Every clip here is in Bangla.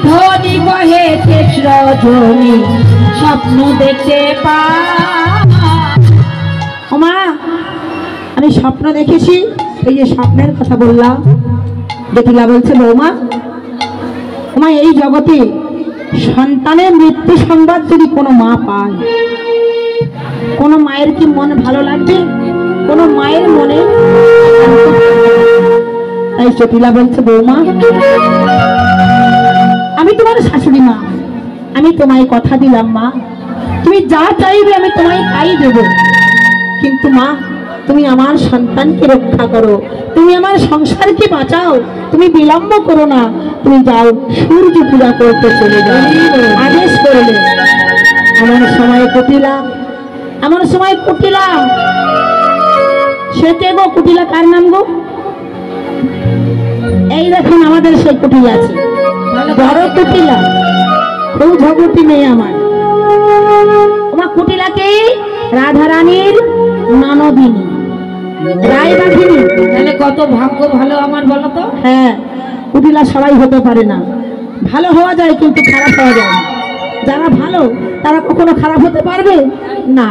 ধনী কহে শেষ রজনী স্বপ্ন দেখতে পাই। ওমা আমি স্বপ্ন দেখেছি, এই যে স্বপ্নের কথা বললাম। দেখিলা বলছে বৌমা, ওমা এই জগতে সন্তানের মৃত্যু সংবাদ যদি কোনো মা পায়, কোনো মায়ের কি মন ভালো লাগবে? কোনো মায়ের মনে। তাই চটিলা বলছে বৌমা, আমি তোমার শাশুড়ি মা, আমি তোমায় কথা দিলাম মা, তুমি যা চাইবে আমি তোমায় তাই দেব। কিন্তু মা তুমি আমার সন্তানকে রক্ষা করো, তুমি আমার সংসারকে বাঁচাও, তুমি বিলম্ব করো না, তুমি যাও সূর্য পূজা করতে চলে যাও। আদেশ করলে এমন সময় কুটিলা, এমন সময় কুটিলা, সে কে গো? কুটিলা কার নাম গো? এই দেখুন আমাদের সেই কুটিলা আছে, বড় কুটিলা, খুব ঝগড়টি মেয়ে আমার। তোমার কুটিলাকে রাধারানীর ননদিনী, রায়বাঘিনী। তাহলে কত ভাগ্য ভালো আমার, বলো তো? হ্যাঁ, কুটিলা সবাই হতে পারে না, ভালো হওয়া যায় কিন্তু খারাপ হওয়া যায় না। যারা ভালো তারা কখনো খারাপ হতে পারবে না,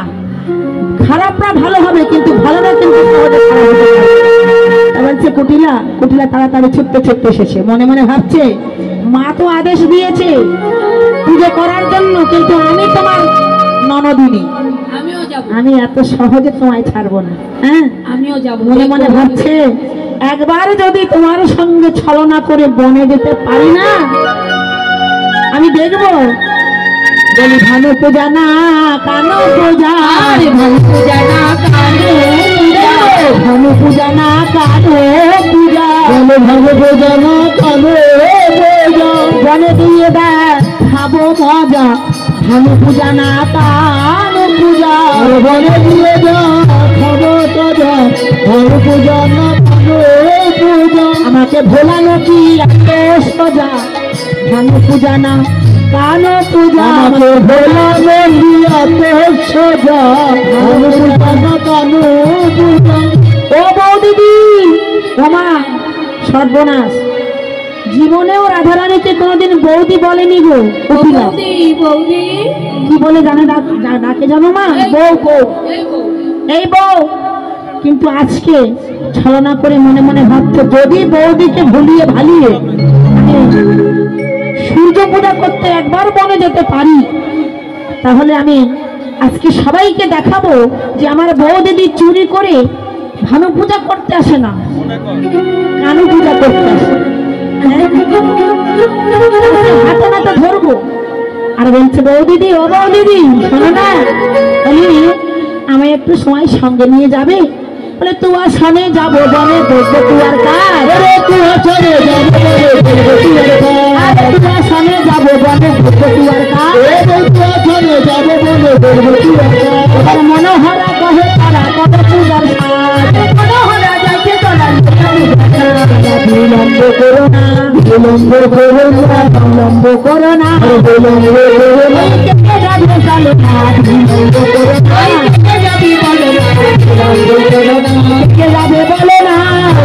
খারাপরা ভালো হবে কিন্তু ভালোরা কিন্তু সহজে খারাপ হতে পারবে। বলছে কুটিলা, কুটিলা তাড়াতাড়ি ছুটতে ছুটতে এসেছে, মনে মনে ভাবছে মা তো আদেশ দিয়েছে পুজো করার জন্য, কিন্তু আমি তোমার ননদিনী, আমিও যাব, আমি এত সহজে তোমায় ছাড়বো না। হ্যাঁ আমিও যাব। মনে মনে ভাবছে একবার যদি তোমার সঙ্গে ছলনা করে বনে যেতে পারি না, আমি দেখবো। বলি ভানু পূজা না কানো পূজা, ভানু পূজা না কানো পূজা, ভানু পূজা না কানো পূজা, ভানু পূজা না কানো পূজা, বনে দিয়ে দেয় খাবো মজা, ভানু পূজা না কানো পূজা, বনে দিয়ে দেয় খাবো মজা, ভানু পূজা না কানো পূজা। আমাকে ভোলানো কি এত সোজা, ভানু পূজা না কানো পূজা, আমাকে ভোলানো কি এত সোজা, ভানু পূজা না কানো পূজা। ও বৌদিদি, ওমা সর্বনাশ, জীবনেও রাধারানীকে কোনোদিন বৌদি বলেনি গো। বৌদি বৌদি কি বলে জানে ডাকে জানো মা? বউ বউ, এই বউ। কিন্তু আজকে ছলনা করে মনে মনে ভাবছে যদি বৌদিকে ভুলিয়ে ভালিয়ে সূর্য পূজা করতে একবার বনে যেতে পারি, তাহলে আমি আজকে সবাইকে দেখাবো যে আমার বৌদিদি চুরি করে ভানু পূজা করতে আসে না, কানু পূজা করতে আসে। হাতে নাতে ধরবো আর বলছে বৌদিদি, ও বৌদিদি শোনো না, আমায় একটু সময় সঙ্গে নিয়ে যাবে? বলে তুয়া সনে যাবো বনে দেখবো তুয়ার কাজ, তুয়া সনে যাবো বনে দেখবো তুয়ার কাজ, মনোহরা কহে তারা কত পূজার কাজ, মনোহরা যাইতে চলা বিলম্ব করো না, বিলম্ব করো না, বিলম্ব করো না, বিলম্ব করো না, কে যাবে চলো না, বিলম্ব করো না, কে যাবে বলো না, বিলম্ব করো না, কে যাবে বলো না,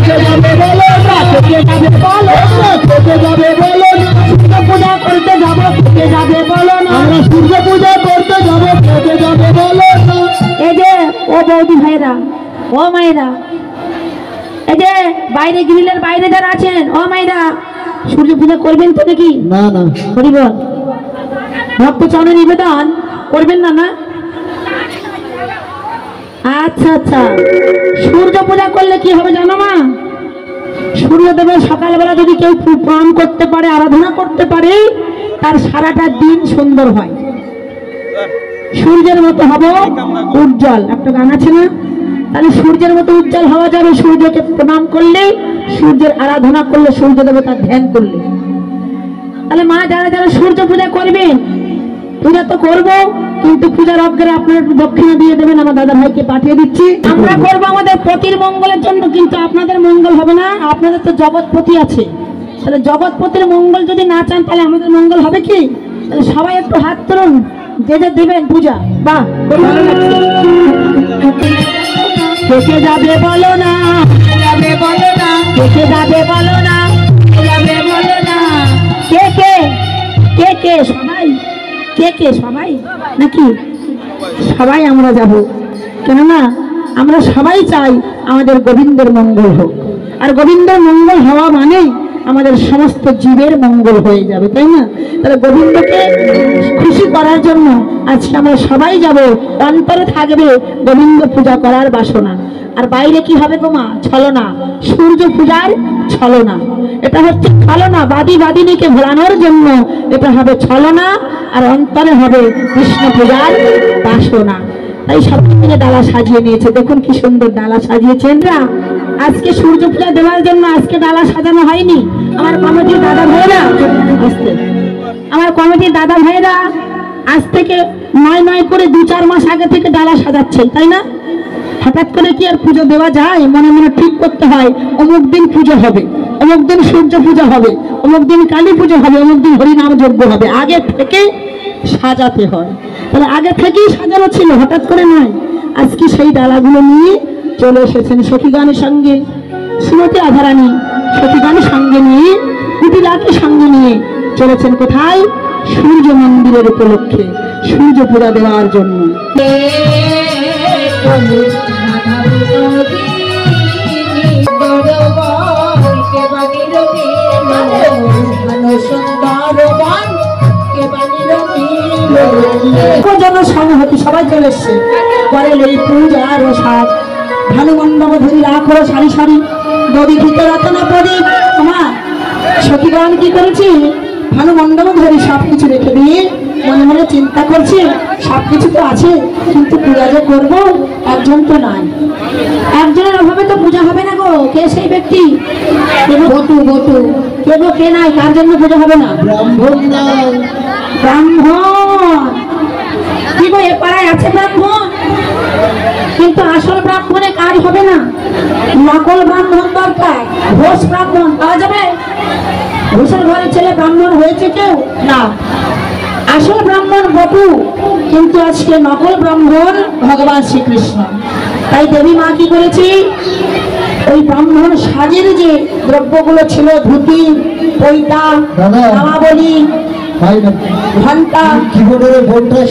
কে যাবে বলো না, কে যাবে বলো না, কে যাবে বলো না, সূর্য পূজা করতে যাবো, কে যাবে বলো না, আমরা সূর্য পূজা করতে যাবো, কে যাবে বলো না। এই যে ও বৌদি ভাইরা, ও মায়েরা, এই যে বাইরে গ্রিলের বাইরে যারা আছেন, ও মায়েরা, সূর্য পূজা করবেন তো নাকি? না না, হরি বল, ভক্ত চরণে নিবেদন করবেন না? না, আচ্ছা আচ্ছা। সূর্য পূজা করলে কি হবে জানো মা? সূর্যদেবের সকালবেলা যদি কেউ প্রণাম করতে পারে, আরাধনা করতে পারে, তার সারাটা দিন সুন্দর হয়, সূর্যের মতো হবো উজ্জ্বল। একটা গান আছে না? তাহলে সূর্যের মতো উজ্জ্বল হওয়া যাবে সূর্যকে প্রণাম করলে, সূর্যের আরাধনা করলে, সূর্য দেবতার ধ্যান করলে। তাহলে মা যারা যারা সূর্য পূজা করবেন, পূজা তো করবো, কিন্তু পূজার অগ্রে আপনারা একটু দক্ষিণা দিয়ে দেবেন, আমার দাদা ভাইকে পাঠিয়ে দিচ্ছি। আমরা করবো আমাদের পতির মঙ্গলের জন্য, কিন্তু আপনাদের মঙ্গল হবে না, আপনাদের তো জগৎপতি আছে। তাহলে জগৎপতির মঙ্গল যদি না চান তাহলে আমাদের মঙ্গল হবে কি? তাহলে সবাই একটু হাত তুলুন, যে যে দেবেন পূজা। বাহ, ভালো লাগছে। কে যাবে বলো না, যাবে বলো না, কে যাবে বলো না, যাবে বলো না, কে কে সবাই? কে সবাই নাকি? সবাই আমরা যাব, কেননা আমরা সবাই চাই আমাদের গোবিন্দের মঙ্গল হোক। আর গোবিন্দের মঙ্গল হওয়া মানেই আমাদের সমস্ত জীবের মঙ্গল হয়ে যাবে, তাই না? তাহলে গোবিন্দকে খুশি করার জন্য আজকে আমরা সবাই যাব। অন্তরে থাকবে গোবিন্দ পূজা করার বাসনা, আর বাইরে কি হবে গো মা? ছলনা, সূর্য পূজার ছলনা। এটা হচ্ছে ছলনা, বাদিনীকে ভোলানোর জন্য এটা হবে ছলনা, আর অন্তরে হবে কৃষ্ণ পূজার বাসনা। তাই সবাই মিলে ডালা সাজিয়ে নিয়েছে, দেখুন কি সুন্দর ডালা সাজিয়েছেন। আজকে সূর্য পূজা দেওয়ার জন্য আজকে ডালা সাজানো হয়নি। আমার কমিটির দাদা ভাইরা আজ থেকে নয় করে 2-4 মাস আগে থেকে ডালা সাজাচ্ছে, তাই না? হঠাৎ করে কি আর পুজো দেওয়া যায়? মনে মনে ঠিক করতে হয়, অমুক দিন পুজো হবে, অমুক দিন সূর্য পূজা হবে, অমুক দিন কালী পুজো হবে, অমুক দিন হরিনাম যজ্ঞ হবে। আগে থেকে সাজাতে হয়। তাহলে আগে থেকেই সাজানো ছিল, হঠাৎ করে নয়। আজকে সেই ডালাগুলো নিয়ে চলে এসেছেন সখীগণের সঙ্গে। শ্রীমতী আধারানী সখীগণের সঙ্গে নিয়ে, কুটিলাকে সঙ্গে নিয়ে চলেছেন কোথায়? সূর্য মন্দিরের উপলক্ষে সূর্য পূজা দেওয়ার জন্য। জনসংহতি সবাই চলে এসছে। পরে এই পূজার সাত ভানুমণ্ডপ ধরি রাখো সারি সারি, নদী ভিতর রতন প্রদীপ। আমার সখীগণ কি করেছি? ভানুমণ্ডপ ধরি সবকিছু রেখে দিয়ে মনে মনে চিন্তা করছে, সবকিছু তো আছে, কিন্তু পূজা যে করবো একজন তো নাই। একজনের অভাবে তো পূজা হবে না গো। কে সেই ব্যক্তি? বটু বটু। কে গো? কে নাই? কার জন্য পূজা হবে না? ব্রাহ্মণ। কি গো, এ পাড়ায় আছে ব্রাহ্মণ, কিন্তু আসল ব্রাহ্মণে কাজ হবে না। নকল ব্রাহ্মণ দরকার। ঘোষ ব্রাহ্মণ পাওয়া যাবে? ঘোষের ঘরের ছেলে ব্রাহ্মণ হয়েছে কেউ? না। আসল ব্রাহ্মণ বটু, কিন্তু আজকে নকল ব্রাহ্মণ ভগবান শ্রীকৃষ্ণ। তাই দেবী মা কি করেছি? ওই ব্রাহ্মণ সাজের যে দ্রব্যগুলো ছিল, ধুতি, পৈতা, নামাবলী, ঘন্টা,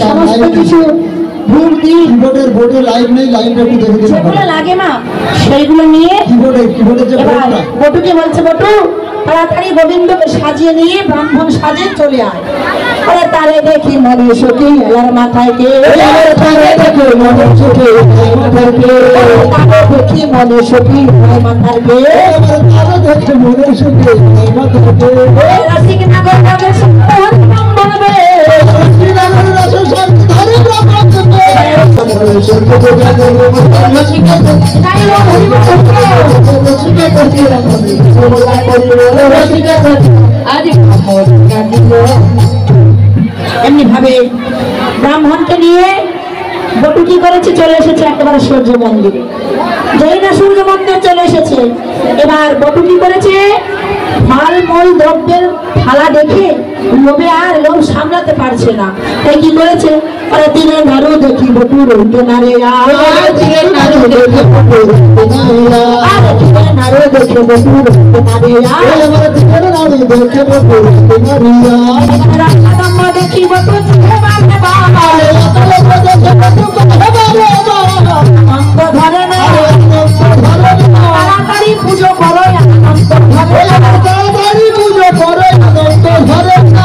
সমস্ত কিছু যেগুলো লাগে না, সেইগুলো নিয়ে বটুকে বলছে, বটু তাড়াতাড়ি গোবিন্দকে সাজিয়ে নিয়ে ব্রাহ্মণ সাজে চলে আয়। আরে তারে দেখি মনে সখী এলার মাথায় কে, দেখি মনে সখী মাথার কে, রাসিক নগর বলবে এমনি ভাবে ব্রাহ্মণকে নিয়ে বটু কি করেছে? চলে এসেছে একেবারে সূর্য মন্দির। যেই না সূর্য মন্দির চলে এসেছে, এবার বটু কি করেছে? ফলমূল দ্রব্যের থালা দেখে লোভে আর লোভ সামলাতে পারছে না। তাই কি করেছে? আরে দিনে নাড়ু দেখি বটু রইতে না রে, দিনে নাড়ু দেখে বটু রইতে না রে, দিনে নাড়ু দেখে বটু রইতে না রে, দিনে নাড়ু দেখে বটু রইতে না রে, রাধাকাম্মা দেখি বটু চলে বাবা বাবা, দেখে বটু চলে বাবা বাবা, অন্ত ধরে না, তাড়াতাড়ি পুজো করো, অন্ত ধরে না, তাড়াতাড়ি পুজো করো, অন্ত ধরে না,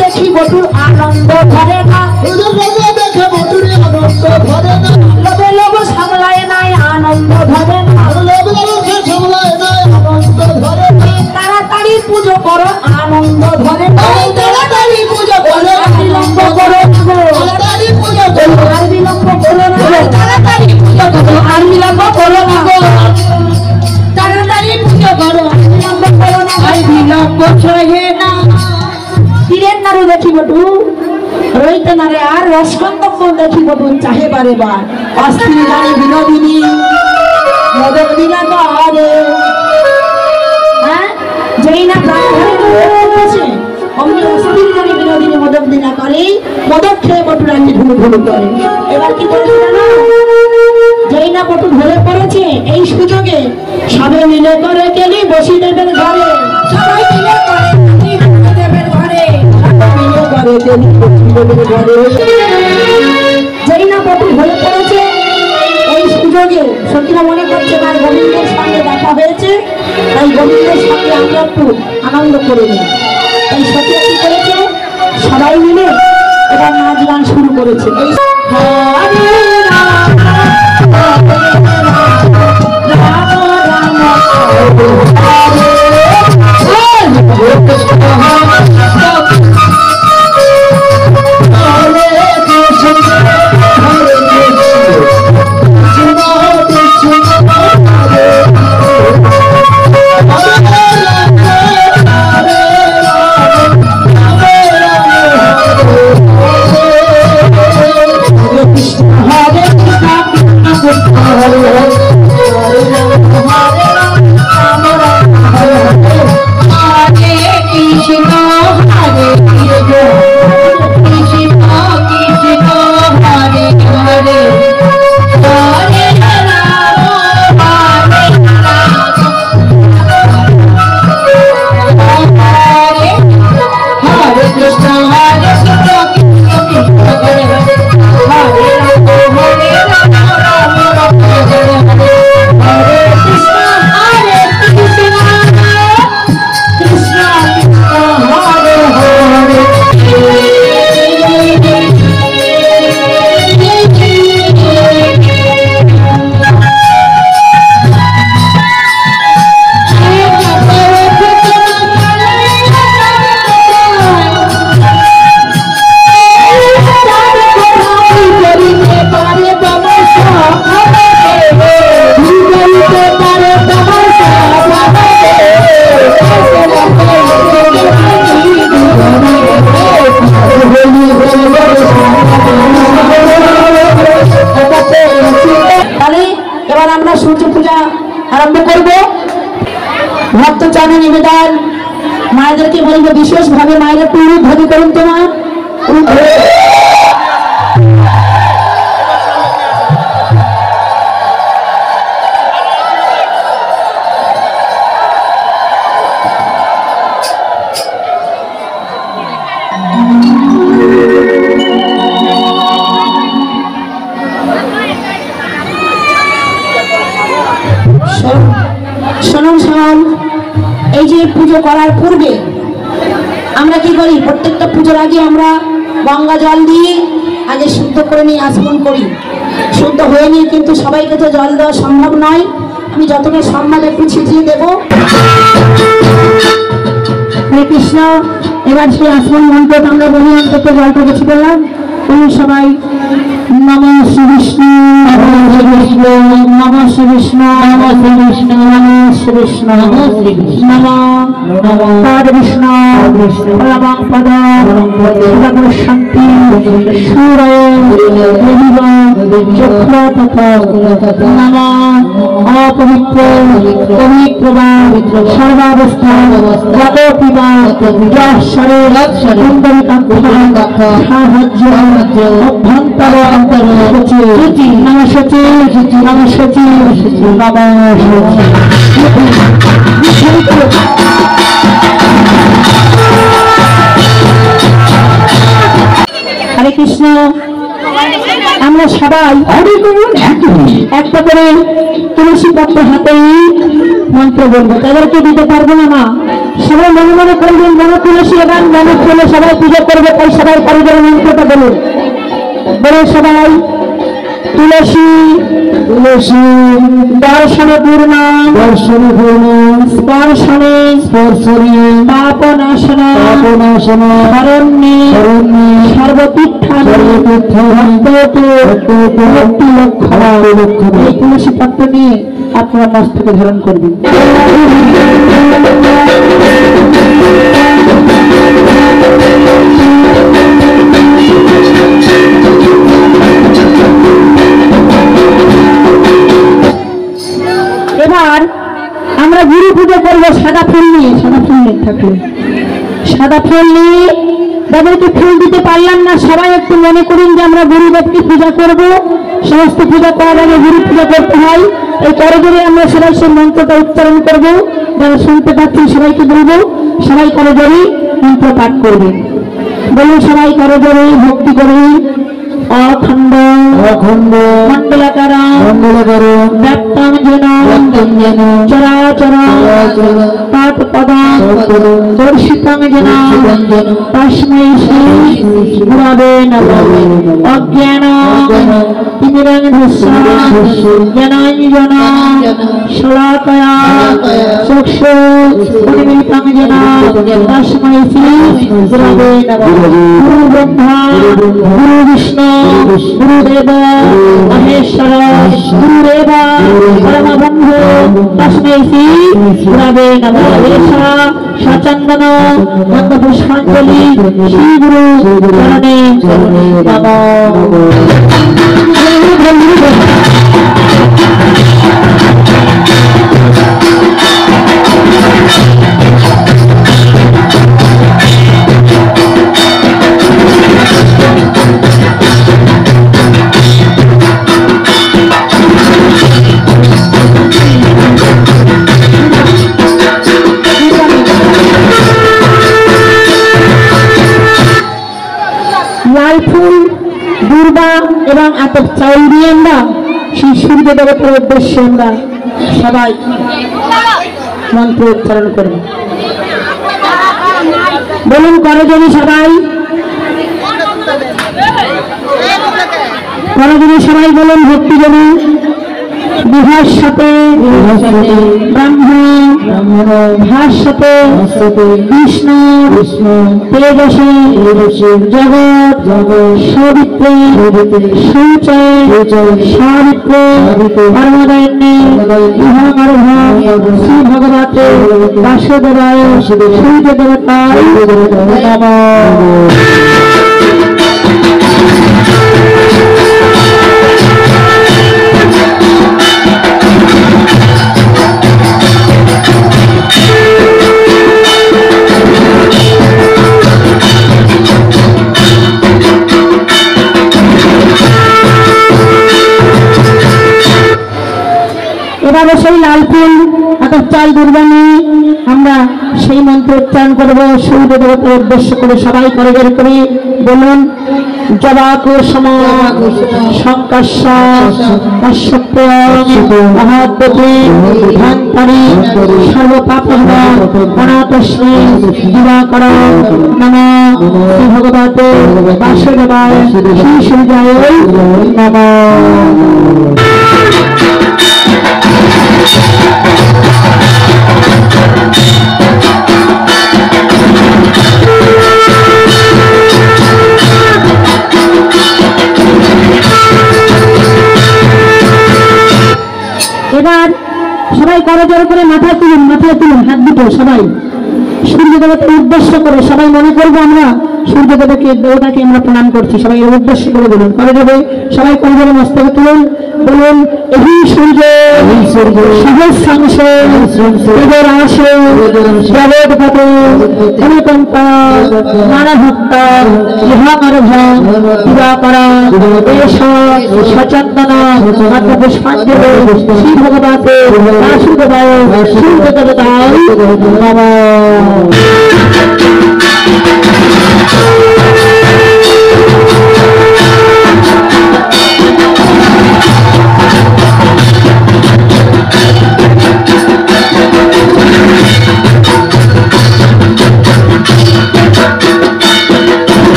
দেখি বটুর আনন্দ ধরে না, দেখে বটুর আনন্দ ধরে না, লোভে লোভ সামলায় নাই, আনন্দ ধরে না, লোভে লোভ সামলায় নাই, আনন্দ ধরে না, তাড়াতাড়ি পুজো করো, আনন্দ ধরে না, তাড়াতাড়ি পুজো করো, বিলম্ব করো, তাড়াতাড়ি পুজো করো, আর বিলম্ব করো না, তাড়াতাড়ি পুজো করো, আর বিলম্ব করো না, তাড়াতাড়ি পুজো করো, বিলম্ব করো না, আর বিলম্ব সহে না। তীরের নাড়ু দেখি বটু রইতে না রে, আর রসকন্দব্য দেখি বটু চাহে বারে বার, অস্থির জানি বিনোদিনী মদক দিনা করে। হ্যাঁ, যেই না প্রাণে অমনি অস্থির জানি বিনোদিনী মদক দিনা করে, মদক খেয়ে বটু রাখি ঢুলু ঢুলু করে। এবার কি করেছে জানো? যেই না বটু ধরে পড়েছে, এই সুযোগে সবে মিলে করে কেলি বসি দেবের ঘরে, সবাই মিলে করে দেবের ঘরে, যেই না বটু হয়ে পড়েছে এই সুযোগে সতীরা মনে করছে তার গোবিন্দের সঙ্গে দেখা হয়েছে, তাই গোবিন্দের সঙ্গে আমরা একটু আনন্দ করে নিই। তাই সতীরা কি করেছে, সবাই মিলে এবার নাচ গান শুরু করেছে। এই ভক্ত চরণে নিবেদন, মায়েদেরকে বলবো বিশেষ ভাবে মায়েরা পুরো ধরি করুন তোমার। এই যে পুজো করার পূর্বে আমরা কি করি, প্রত্যেকটা পুজোর আগে আমরা গঙ্গা জল দিয়ে আগে শুদ্ধ করে নিয়ে আচমন করি। শুদ্ধ হয়ে নিয়ে কিন্তু সবাইকে তো জল দেওয়া সম্ভব নয়, আমি যতটা সম্ভব একটু ছিটিয়ে দেব। হরে কৃষ্ণ। এবার সেই আচমন মন্ত্র আমরা বলি, অন্তত জলটা বেশি করলাম। সবাই নম শ্রী বিষ্ণু, নম শ্রী বিষ্ণু, নম শ্রী বিষ্ণু, নম শ্রী বিষ্ণু, নম শ্রী বিষ্ণু, নম পদ বিষ্ণু, পরমং পদ সদগুরু শান্তি সূরয় দেবিব চক্রতত নম অপবিত্র পবিত্রবা সর্বাবস্থা জগতিবা যশ্বরে কুণ্ডলিকাক্ষ সাহায্য অভ্যন্তর সূচি নম সূচি নম সূচি নম হরে কৃষ্ণ। আমরা সবাই একটা করে তুলসী পত্র হাতে মন্ত্র বলবো, তাদেরকে দিতে পারবো না মা, সবাই মনে মনে করবেন মনে তুলসী এবং মনে ফুলে সবাই পুজো করবে, তাই সবাই কারিগরের মন্ত্রটা বলুন। বলে সবাই তুলসী তুলসী দর্শনে পূর্ণ দর্শনে পূর্ণ স্পর্শনে স্পর্শনে পাপনাশন পাপনাশন শরণ্যে শরণ্যে সর্বতীর্থান সর্বতীর্থান ভক্তি লক্ষ্য। এই তুলসী পত্র নিয়ে আপনারা মস্তকে ধারণ করবেন। এবার আমরা গুরু পুজো করবো সাদা ফুল নিয়ে, সাদা ফুল নিয়ে থাকবে, সাদা ফুল নিয়ে যাদেরকে ফুল দিতে পারলাম না সবাই একটু মনে করুন যে আমরা গুরুদেবকে পূজা করব। সমস্ত পূজা করার আগে গুরু পূজা করতে হয়, এই করজোরে আমরা সবাই সেই মন্ত্রটা উচ্চারণ করব। যারা শুনতে পাচ্ছেন সবাইকে বলবো সবাই করজোরে মন্ত্র পাঠ করবেন। বলুন সবাই করো জোরে ভক্তি করি। অখণ্ড অখণ্ড মণ্ডলাকার মণ্ডলাকার ব্যাপ্তং যেন যেন চরাচর তৎপদং দর্শিতং যেন তস্मै শ্রী গুরবে নমঃ। অজ্ঞান তিমিরন্ধস্য জ্ঞানাঞ্জন শলাকয়া চক্ষুর্মিলিतं যেন তস্मै শ্রী গুরবে নমঃ। গুরু ব্রহ্মা গুরু বিষ্ণু গুরুদেব মহেশ্বর গুরুদেব পরমব্রহ্ম তস্मै শ্রী গুরবে নমঃ। এষা সচন্দন গন্ধপুষ্পাঞ্জলি শ্রী গুরু চরণে নমঃ। লাল ফুল দুর্বা এবং আতপ চাউল দিয়ে আমরা সেই সূর্য দেবতার উদ্দেশ্যে আমরা সবাই মন্ত্র উচ্চারণ করব। বলুন করজনী সবাই, করজনী সবাই বলুন ভক্তি জনী। বিভাসতে ব্রাহ্মণ ভাস্বতে বিষ্ণু তেজসে জগৎ সবিত্রে শৌচে সাবিত্রে ধর্মদয়নে ইহমর্ভ শ্রী ভগবতে বাসুদেবায় সূর্য দেবতায় নমঃ। এবারে সেই লাল ফুল আতপ চাল দুর্বা নিয়ে আমরা সেই মন্ত্র উচ্চারণ করবো সূর্য দেবতার উদ্দেশ্য করে। সবাই করে বের করে বলুন জবাকুসুম শঙ্কর্ষ মহাদ্যতে ধন্তারি সর্বপাপহর অনাথশ্রী দিবাকর নমঃ। শ্রী ভগবতে বাসুদেবায় শ্রী সূর্যায় নমঃ। এবার সবাই করজোড় করে মাথায় তুলুন, মাথায় তুলুন হাত দুটো সবাই সূর্য দেবতার উদ্দেশ্য করে। সবাই মনে করবো আমরা সূর্য দেবতাকে আমরা প্রণাম করছি। সবাই এর উদ্দেশ্য করে বলুন করজোড়ে সবাই করজোড়ে মস্তকে তুলুন। বলুন এই সূর্য সহস্রাংশ তেজের আসে জগৎপতে অনুকম্প মানভক্ত ইহমর্ভ দিবাকর এষ সচন্দন পুষ্পাঞ্জলি শ্রী ভগবতে বাসুদেবায় সূর্য দেবতায় নমঃ।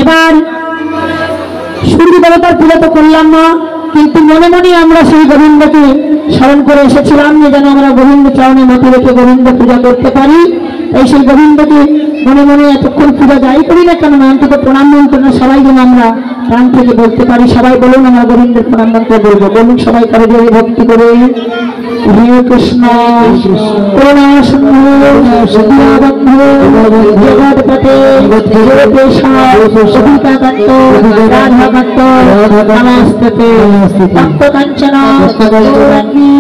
এবার সূর্য দেবতার পূজা তো করলাম না, কিন্তু মনে মনে আমরা সেই গোবিন্দকে স্মরণ করে এসেছিলাম যে যেন আমরা গোবিন্দ চরণে মাথা রেখে গোবিন্দ পূজা করতে পারি। এই সেই গোবিন্দকে মনে মনে এতক্ষণ পূজা যাই করি না কেন অন্তত প্রণাম মন্ত্র সবাই যেন আমরা প্রাণ থেকে বলতে পারি। সবাই বলুন আমরা গোবিন্দের প্রণাম মন্ত্র বলবো। বলুন সবাই করে যে ভক্তি করে হরে কৃষ্ণ করুণা সিন্ধু দীনবন্ধু জগৎপতে জগদীশাকান্ত রাধাকান্ত নমস্তে। ভক্ত কাঞ্চন গৌরাঙ্গী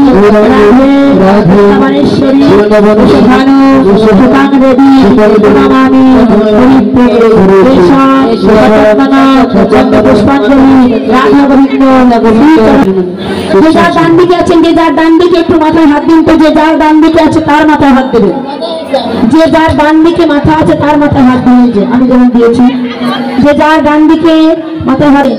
রাধে রমণেশ্বরী ভানু সুতাং দেবী নমামি হরিপ্রিয়ে পুষ্পাঞ্জলি রাধা গোবিন্দ। যে যার ডান দিকে আছেন, যে যার ডান দিকে একটু মাথায় হাত দিন তো, যে যার ডান দিকে আছে তার মাথায় হাত দেবে। যে যার ডান দিকে মাথা আছে তার মাথায় হাত দিয়েছে, আমি যেমন দিয়েছি। যে যার ডান দিকে মাথায় হাতে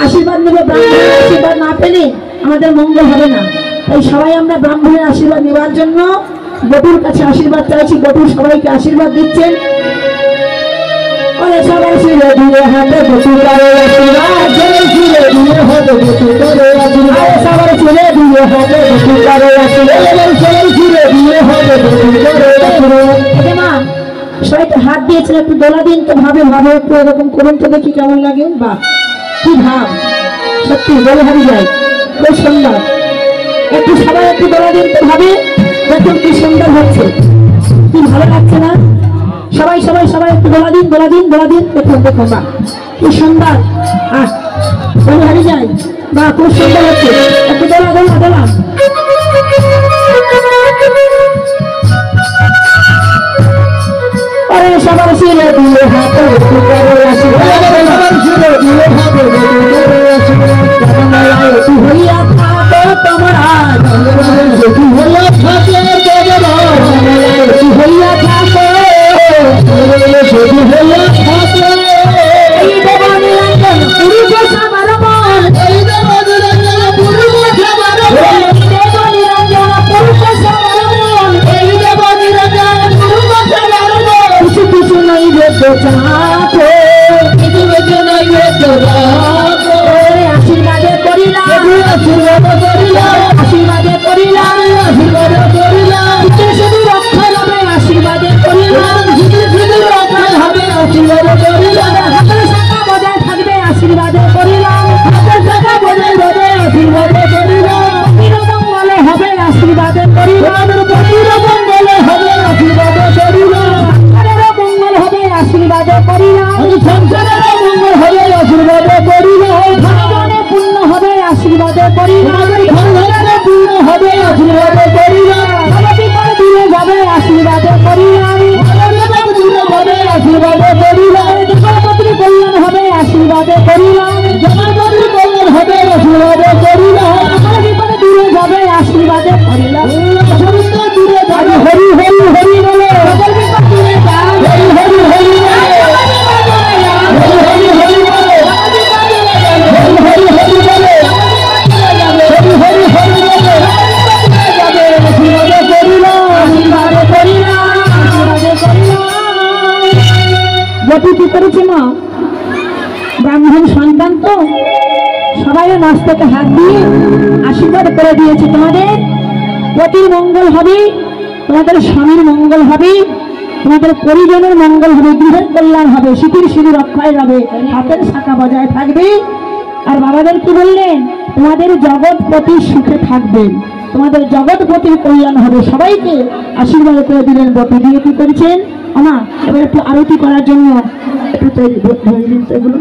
আশীর্বাদ নেবে। ব্রাহ্মণের আশীর্বাদ না পেলে আমাদের মঙ্গল হবে না। তাই সবাই আমরা ব্রাহ্মণের আশীর্বাদ নেওয়ার জন্য বটুর কাছে আশীর্বাদ চাইছি। বটু সবাইকে আশীর্বাদ দিচ্ছেন। সবাই ছিঁড়ে দিয়ে হাতে বটু করে আশীর্বাদ, ছিঁড়ে দিয়ে হাতে বটু করে আশীর্বাদ, সবাই ছিঁড়ে দিয়ে হাতে বটু করে আশীর্বাদ, সবাই ছিঁড়ে দিয়ে হাতে বটু করে আশীর্বাদ। মা সবাইকে হাত দিয়েছেন, একটু দোলা দিন তো, ভাবে ভাবে একটু এরকম করুন তো দেখি কেমন লাগে। বা কি ভাব, সত্যি বলে ভাবি যায়, খুব সুন্দর। একটু সবাই একটু দোলা দিন তো, ভাবে দেখুন কি সুন্দর হচ্ছে, কি ভালো লাগছে না? সবাই সবাই সবাই একটু দোলা দিন, দোলা দিন, দোলা দিন, দেখুন দেখুন বা কি সুন্দর। বলে ভাবি যায়, বা খুব সুন্দর হচ্ছে। একটু দোলা দোলা দোলা। সবার ছিঁড়ে দিয়ে হাতে বটু করে আশীর্বাদ, সবার ছিঁড়ে দিয়ে হাতে বটু করে আশীর্বাদ। হইয়া থাকে তোমরা যদি হইয়া থাকে তোমরা, হইয়া থাকে যদি হইয়া থাকে, এই দেব নিরঞ্জন পুরুষ সবার মন, এই দেব নিরঞ্জন পুরুষ সবার মন, দেব নিরঞ্জন পুরুষ সবার মন, এই দেব নিরঞ্জন পুরুষ সবার মন। কিছু কিছু নৈবেদ্য চাপো, কিছু কিছু নৈবেদ্য চাপো, আশীর্বাদে করিলাম, আশীর্বাদ করিলাম, আশীর্বাদে করিলাম, আশীর্বাদ করিলাম। শুধু রক্ষা হবে আশীর্বাদে করিলাম, শুধু রক্ষা হবে আশীর্বাদে করিলাম। হাতের শাখা বজায় থাকবে আশীর্বাদে করিলাম, হাতের শাখা বজায় থাকবে আশীর্বাদে করিলাম। মঙ্গলে হবে আশীর্বাদে করিলাম, মঙ্গলে হবে আশীর্বাদে করিলাম। মঙ্গল হবে আশীর্বাদে করিলাম, সংসারের মঙ্গল হবে আশীর্বাদে করিলাম। ধনে পূর্ণ হবে আশীর্বাদে করিলাম, ধনে পূর্ণ হবে আশীর্বাদে করিলাম। বিপদ দূরে যাবে আশীর্বাদে করিলাম, দূরে যাবে আশীর্বাদে করিলাম। জগৎপতির কল্যাণ হবে আশীর্বাদে করিলাম, জগৎপতির কল্যাণ হবে আশীর্বাদে করিলাম। বিপদ দূরে যাবে আশীর্বাদে করিলাম, দূরে যাবে। হরি হরি হরি বলে বিপদ দূরে যায়, হরি হরি হরি বলে, হরি হরি হরি বলে, হরি হরি হরি বলে, হরি হরি হরি বলে। বটু কি করেছে মা? ব্রাহ্মণ সন্তান তো সবাই মস্তকে হাত দিয়ে আশীর্বাদ করে দিয়েছে। তোমাদের পতির মঙ্গল হবে, তোমাদের স্বামীর মঙ্গল হবে, তোমাদের পরিজনের মঙ্গল হবে, গৃহের কল্যাণ হবে, শীতের সিঁড়ি রক্ষায় যাবে, হাতের শাখা বজায় থাকবে। আর বাবাদের কি বললেন? তোমাদের জগৎপতি সুখে থাকবেন, তোমাদের জগৎপতির কল্যাণ হবে। সবাইকে আশীর্বাদ করে দিলেন। বটু দিয়ে কি করেছেন? না এবার একটু আরতি করার জন্য একটু এগুলো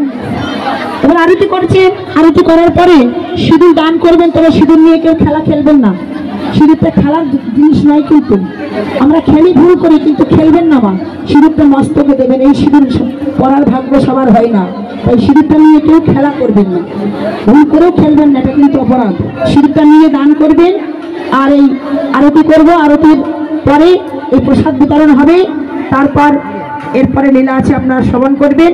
এবার আরতি করছেন। আরতি করার পরে সিঁদুর দান করবেন, তবে সিঁদুর নিয়ে কেউ খেলা খেলবেন না। সিঁদুরটা খেলার জিনিস নয়, কিন্তু আমরা খেলি ভুল করি, কিন্তু খেলবেন না মা। সিঁদুরটা মস্তকে দেবেন, এই সিঁদুর পরার ভাগ্য সবার হয় না, তাই সিঁদুরটা নিয়ে কেউ খেলা করবেন না, ভুল করেও খেলবেন না, এটা কিন্তু অপরাধ। সিঁদুরটা নিয়ে দান করবেন। আর এই আরতি করব, আরতির পরে এই প্রসাদ বিতরণ হবে। তারপর এরপরে লীলা আছে, আপনারা শ্রবণ করবেন।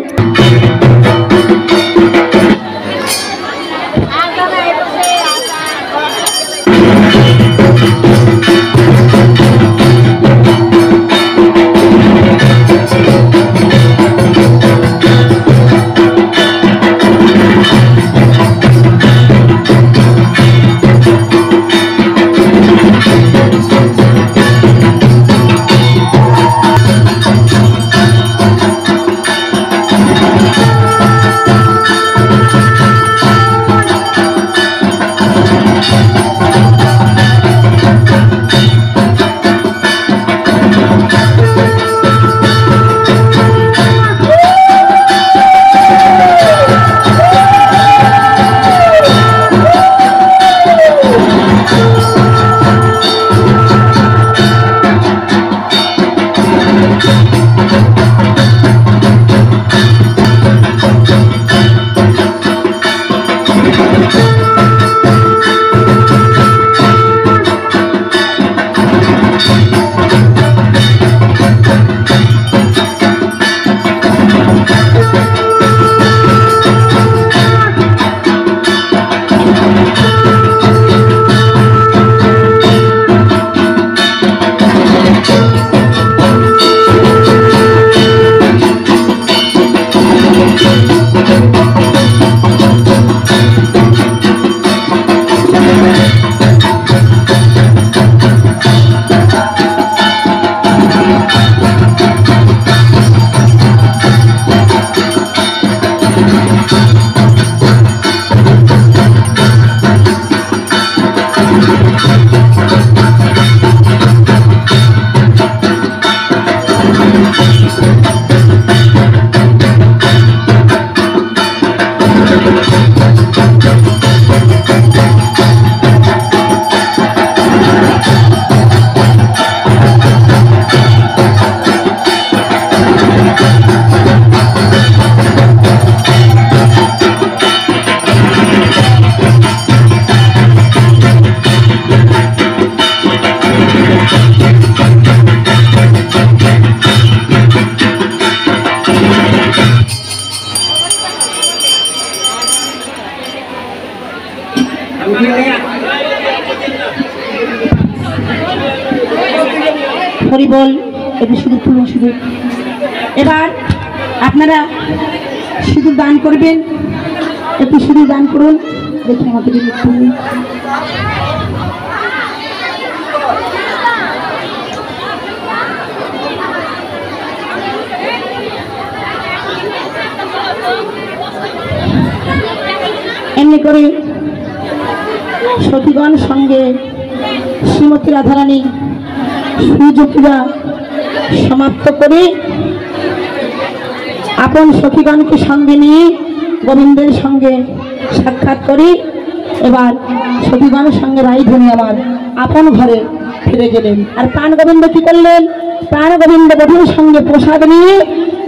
হরি বল। একটু সিঁদুর তুলুন, সিঁদুর। এবার আপনারা সিঁদুর দান করবেন, একটু সিঁদুর দান করুন। দেখি আমাদের এমনি করে সতীগণ সঙ্গে শ্রীমতী রাধারানী সূর্য পূজা সমাপ্ত করে আপন সখীগণকে সঙ্গে নিয়ে গোবিন্দের সঙ্গে সাক্ষাৎ করি। এবার সখীগণের সঙ্গে রাই ধরে আবার আপন ঘরে ফিরে গেলেন। আর প্রাণ গোবিন্দ কি করলেন? প্রাণ গোবিন্দ বধূর সঙ্গে প্রসাদ নিয়ে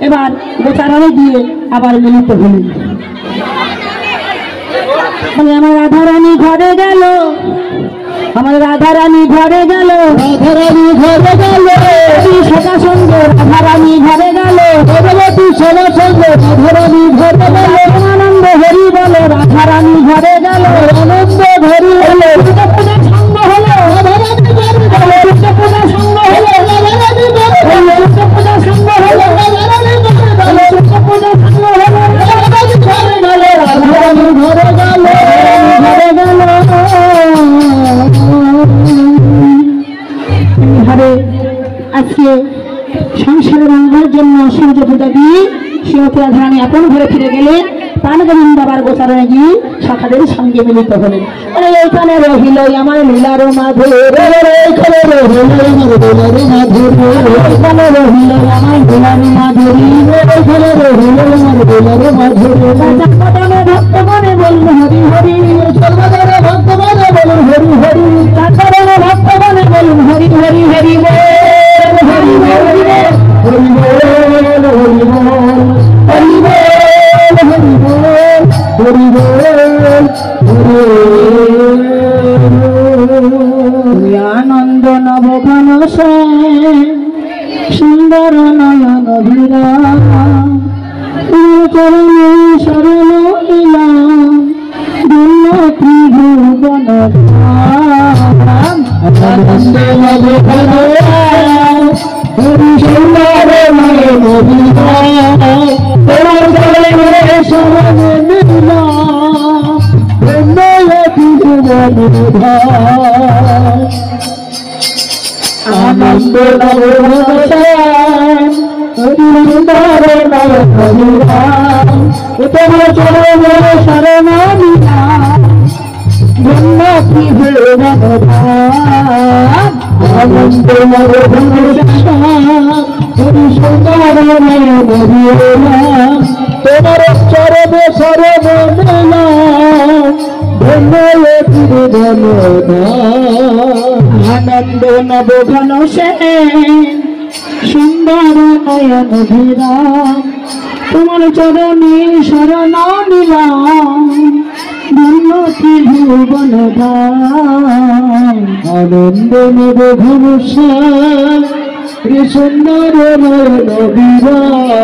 এবার গোচারণে দিয়ে আবার মিলিত হলেন। আমার রাধারানী ঘরে গেল, আমার রাধারানী ঘরে গেল, রাধারানী ঘরে গেল, সদা সঙ্গে রাধারানী ঘরে গেল, ভগবতী সদা সঙ্গে রাধারানী ঘরে গেল, আনন্দ হরি বলে রাধারানী ঘরে গেল, আনন্দ হরি হলো পূজা সঙ্গ হলো, রাধারানী ঘরে গেল, পূজা সঙ্গ হলো, রাধারানী ঘরে গেল, পূজা সঙ্গ হলো, রাধারানী ঘরে গেল, পূজা সঙ্গ হলো, রাধারানী ঘরে গেল, রাধারানী ঘরে গেল, ঘরে গেল। হারে আজকে সংসারের মঙ্গলের জন্য সূর্য পূজা দিয়ে শ্রীমতী রাধারানী আপন ঘরে ফিরে গেলেন। প্রাণ গোবিন্দ আবার গোচারণে গিয়ে সখাদের সঙ্গে মিলিত হলেন। এইখানে রহিল আমার লীলার মাধুর, এইখানে রহিল আমার লীলার মাধুর, এইখানে রহিল আমার লীলার মাধুরী, এইখানে রহিল আমার লীলার মাধুরী। ভক্তগণে ভক্তগণে বলুন হরি হরি, সর্বদারে ভক্তগণে বলুন হরি হরি, ভক্তগণে ভক্তগণে বলুন হরি হরি, হরি বল হরি বল হরি বল হরি বল হরি বল হরি বল। আনন্দ নবঘন সুন্দর নয়ন অভিরাম, চরণে শরণ লীলাম, ধন্য ত্রিভুবন ধাম। আনন্দ নবঘন সুন্দর নয়ন অভিরাম, তোমার চরণে শরণ লীলাম, ধন্য ত্রিভুবন ধাম। আনন্দ নবঘন সুন্দর নয়ন অভিরাম, তোমার চরণে শরণ লীলাম, ধন্য ত্রিভুবন ধাম। আনন্দ নবঘন সুন্দর নয়ন অভিরাম, তোমার চরণে শরণ লীলাম, ধন্য ত্রিভুবন ধাম। আনন্দ নবঘন সুন্দর নয়ন অভিরাম, তোমার চরণে শরণ লীলাম, ধন্য ত্রিভুবন ধাম। আনন্দ নবঘন সুন্দর নয়ন অভিরাম,